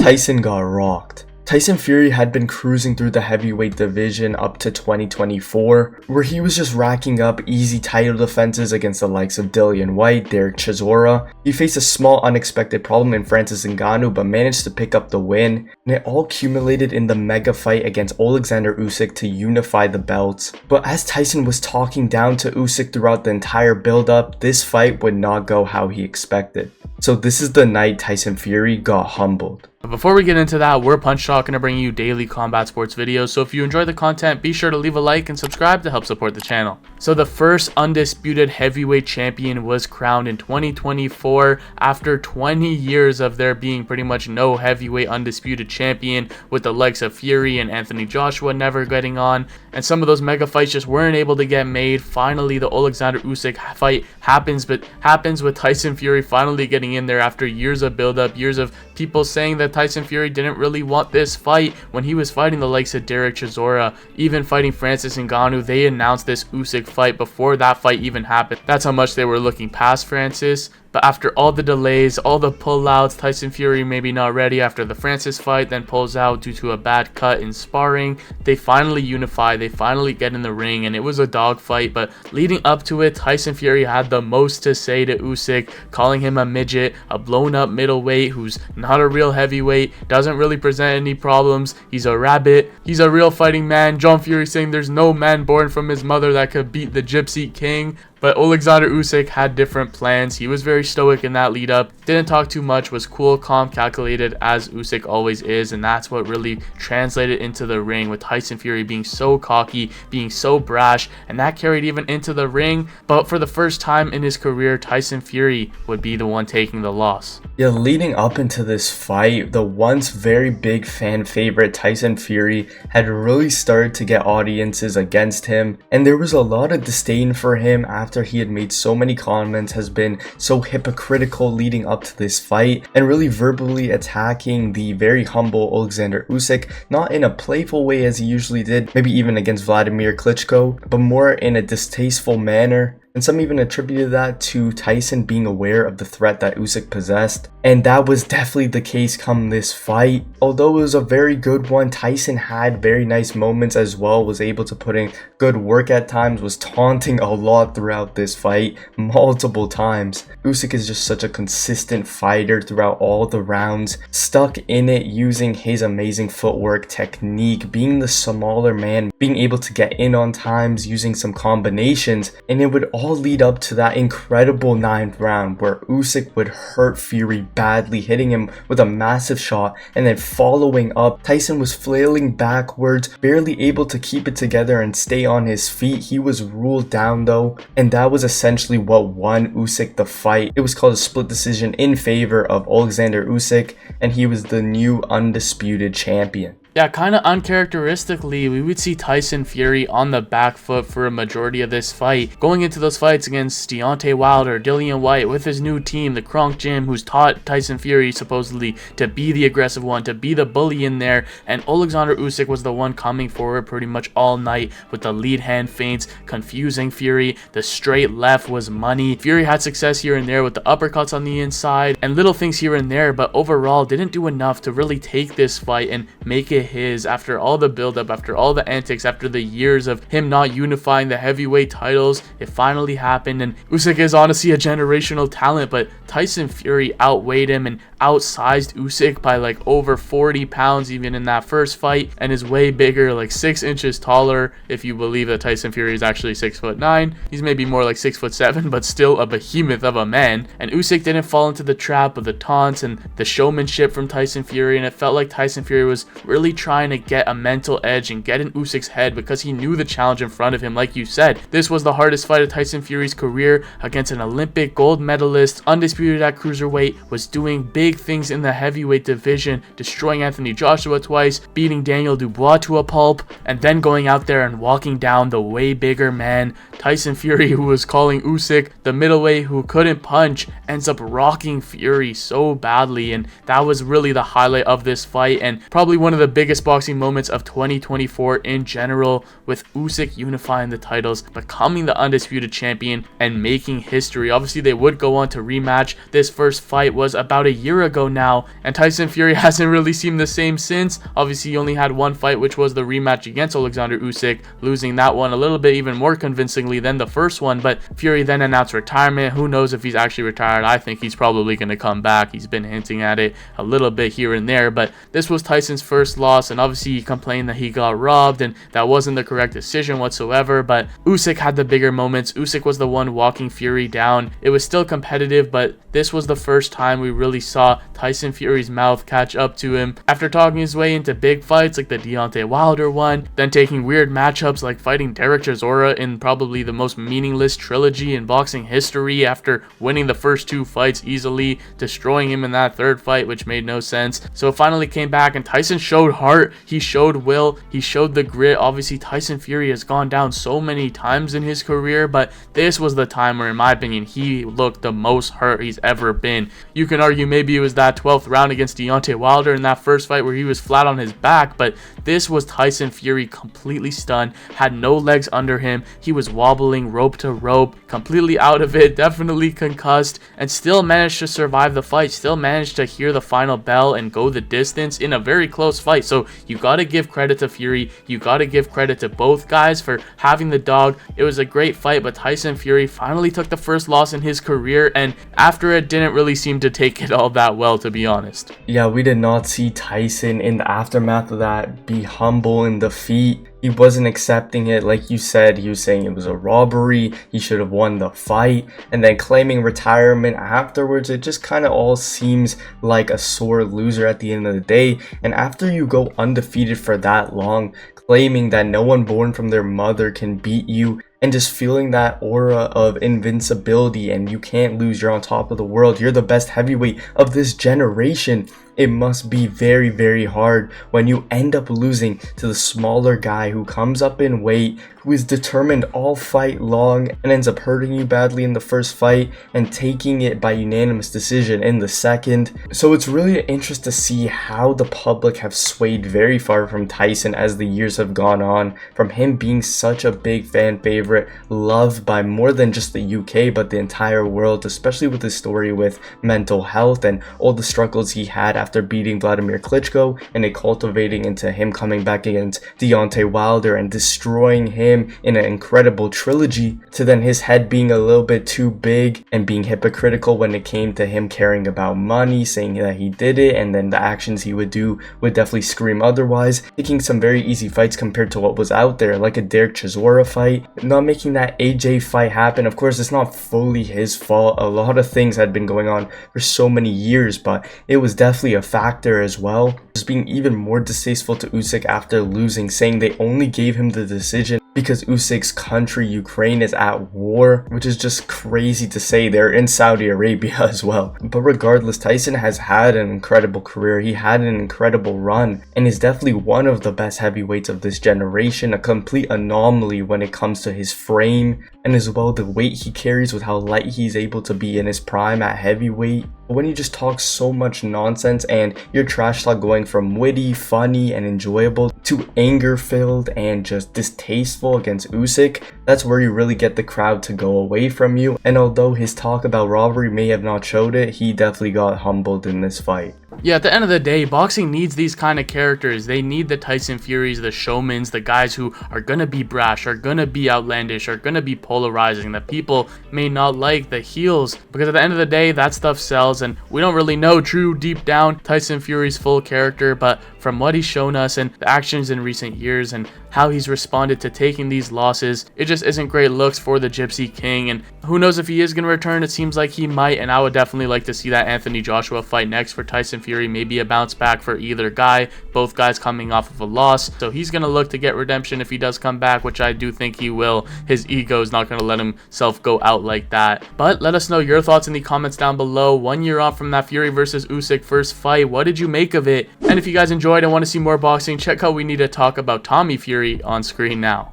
Tyson got rocked. Tyson Fury had been cruising through the heavyweight division up to 2024, where he was just racking up easy title defenses against the likes of Dillian Whyte, Derek Chisora. He faced a small unexpected problem in Francis Ngannou but managed to pick up the win, and it all culminated in the mega fight against Oleksandr Usyk to unify the belts. But as Tyson was talking down to Usyk throughout the entire build-up, this fight would not go how he expected. So this is the night Tyson Fury got humbled. But before we get into that, we're Punch Talk, going to bring you daily combat sports videos. So if you enjoy the content, be sure to leave a like and subscribe to help support the channel. So the first undisputed heavyweight champion was crowned in 2024 after 20 years of there being pretty much no heavyweight undisputed champion, with the likes of Fury and Anthony Joshua never getting on, and some of those mega fights just weren't able to get made. Finally, the Oleksandr Usyk fight happens with Tyson Fury finally getting in there after years of build-up, years of people saying that Tyson Fury didn't really want this fight when he was fighting the likes of Derek Chisora, even fighting Francis Ngannou. They announced this Usyk fight before that fight even happened. That's how much they were looking past Francis. But after all the delays, all the pullouts, Tyson Fury maybe not ready after the Francis fight, then pulls out due to a bad cut in sparring. They finally unify, they finally get in the ring, and it was a dogfight. But leading up to it, Tyson Fury had the most to say to Usyk, calling him a midget, a blown up middleweight who's not a real heavyweight, doesn't really present any problems, he's a rabbit, he's a real fighting man. John Fury saying there's no man born from his mother that could beat the Gypsy King. But Oleksandr Usyk had different plans. He was very stoic in that lead up, didn't talk too much, was cool, calm, calculated as Usyk always is, and that's what really translated into the ring, with Tyson Fury being so cocky, being so brash, and that carried even into the ring. But for the first time in his career, Tyson Fury would be the one taking the loss. Yeah, leading up into this fight, the once very big fan favorite Tyson Fury had really started to get audiences against him, and there was a lot of disdain for him after he had made so many comments, has been so hypocritical leading up to this fight, and really verbally attacking the very humble Oleksandr Usyk, not in a playful way as he usually did, maybe even against Vladimir Klitschko, but more in a distasteful manner. And some even attributed that to Tyson being aware of the threat that Usyk possessed. And that was definitely the case come this fight. Although it was a very good one, Tyson had very nice moments as well, was able to put in good work at times, was taunting a lot throughout this fight, multiple times. Usyk is just such a consistent fighter throughout all the rounds, stuck in it, using his amazing footwork, technique, being the smaller man, being able to get in on times, using some combinations, and it would all lead up to that incredible 9th round where Usyk would hurt Fury badly, hitting him with a massive shot, and then following up, Tyson was flailing backwards, barely able to keep it together and stay on his feet. He was ruled down though, and that was essentially what won Usyk the fight. It was called a split decision in favor of Oleksandr Usyk, and he was the new undisputed champion. Yeah, kind of uncharacteristically, we would see Tyson Fury on the back foot for a majority of this fight, going into those fights against Deontay Wilder, Dillian Whyte, with his new team, the Kronk Gym, who's taught Tyson Fury supposedly to be the aggressive one, to be the bully in there, and Oleksandr Usyk was the one coming forward pretty much all night with the lead hand feints, confusing Fury. The straight left was money. Fury had success here and there with the uppercuts on the inside and little things here and there, but overall didn't do enough to really take this fight and make it his. After all the build-up, after all the antics, after the years of him not unifying the heavyweight titles, it finally happened. And Usyk is honestly a generational talent, but Tyson Fury outweighed him and outsized Usyk by like over 40 pounds even in that first fight, and is way bigger, like 6 inches taller if you believe that Tyson Fury is actually 6'9". He's maybe more like 6'7", but still a behemoth of a man. And Usyk didn't fall into the trap of the taunts and the showmanship from Tyson Fury, and it felt like Tyson Fury was really trying to get a mental edge and get in Usyk's head because he knew the challenge in front of him. Like you said, this was the hardest fight of Tyson Fury's career against an Olympic gold medalist, undisputed at cruiserweight, was doing big things in the heavyweight division, destroying Anthony Joshua twice, beating Daniel Dubois to a pulp, and then going out there and walking down the way bigger man. Tyson Fury, who was calling Usyk the middleweight who couldn't punch, ends up rocking Fury so badly, and that was really the highlight of this fight, and probably one of the biggest boxing moments of 2024 in general, with Usyk unifying the titles, becoming the undisputed champion, and making history. Obviously, they would go on to rematch. This first fight was about a year ago now, and Tyson Fury hasn't really seemed the same since. Obviously, he only had one fight, which was the rematch against Oleksandr Usyk, losing that one a little bit even more convincingly than the first one. But Fury then announced retirement. Who knows if he's actually retired? I think he's probably going to come back. He's been hinting at it a little bit here and there, but this was Tyson's first loss, and obviously he complained that he got robbed and that wasn't the correct decision whatsoever. But Usyk had the bigger moments. Usyk was the one walking Fury down. It was still competitive, but this was the first time we really saw Tyson Fury's mouth catch up to him after talking his way into big fights like the Deontay Wilder one, then taking weird matchups like fighting Derek Chisora in probably the most meaningless trilogy in boxing history after winning the first two fights easily, destroying him in that third fight, which made no sense. So it finally came back, and Tyson showed heart, he showed will, he showed the grit. Obviously, Tyson Fury has gone down so many times in his career, but this was the time where, in my opinion, he looked the most hurt he's ever been. You can argue maybe it was that 12th round against Deontay Wilder in that first fight where he was flat on his back, but this was Tyson Fury completely stunned, had no legs under him. He was wobbling rope to rope, completely out of it, definitely concussed, and still managed to survive the fight, still managed to hear the final bell and go the distance in a very close fight. So you got to give credit to Fury, you got to give credit to both guys for having the dog. It was a great fight, but Tyson Fury finally took the first loss in his career, and after it didn't really seem to take it all that well, to be honest. Yeah, we did not see Tyson in the aftermath of that be humble in defeat. He wasn't accepting it. Like you said, he was saying it was a robbery, he should have won the fight, and then claiming retirement afterwards. It just kind of all seems like a sore loser at the end of the day. And after you go undefeated for that long, claiming that no one born from their mother can beat you, and just feeling that aura of invincibility and you can't lose, you're on top of the world, you're the best heavyweight of this generation, it must be very, very hard when you end up losing to the smaller guy who comes up in weight, who is determined all fight long and ends up hurting you badly in the first fight and taking it by unanimous decision in the second. So it's really an interest to see how the public have swayed very far from Tyson as the years have gone on, from him being such a big fan favorite, loved by more than just the UK but the entire world, especially with his story with mental health and all the struggles he had after beating Vladimir Klitschko, and it cultivating into him coming back against Deontay Wilder and destroying him in an incredible trilogy, to then his head being a little bit too big and being hypocritical when it came to him caring about money, saying that he did it, and then the actions he would do would definitely scream otherwise, taking some very easy fights compared to what was out there, like a Derek Chisora fight, not making that AJ fight happen. Of course, it's not fully his fault. A lot of things had been going on for so many years, but it was definitely a factor as well. Just being even more distasteful to Usyk after losing, saying they only gave him the decision because Usyk's country, Ukraine, is at war, which is just crazy to say. They're in Saudi Arabia as well. But regardless, Tyson has had an incredible career. He had an incredible run and is definitely one of the best heavyweights of this generation, a complete anomaly when it comes to his frame and as well the weight he carries with how light he's able to be in his prime at heavyweight. But when you just talk so much nonsense and your trash talk going from witty, funny, and enjoyable to anger-filled and just distasteful against Usyk, that's where you really get the crowd to go away from you. And although his talk about robbery may have not showed it, he definitely got humbled in this fight. Yeah, at the end of the day, boxing needs these kind of characters. They need the Tyson Furies, the showmans, the guys who are going to be brash, are going to be outlandish, are going to be polarizing, that people may not like, the heels. Because at the end of the day, that stuff sells, and we don't really know true deep down Tyson Fury's full character, but from what he's shown us and the actions in recent years and how he's responded to taking these losses, it just isn't great looks for the Gypsy King. And who knows if he is going to return? It seems like he might, and I would definitely like to see that Anthony Joshua fight next for Tyson Fury, maybe a bounce back for either guy, both guys coming off of a loss. So he's going to look to get redemption if he does come back, which I do think he will. His ego is not going to let himself go out like that. But let us know your thoughts in the comments down below. 1 year on from that Fury versus Usyk first fight, what did you make of it? And if you guys enjoyed and want to see more boxing, check out We Need to Talk About Tommy Fury on screen now.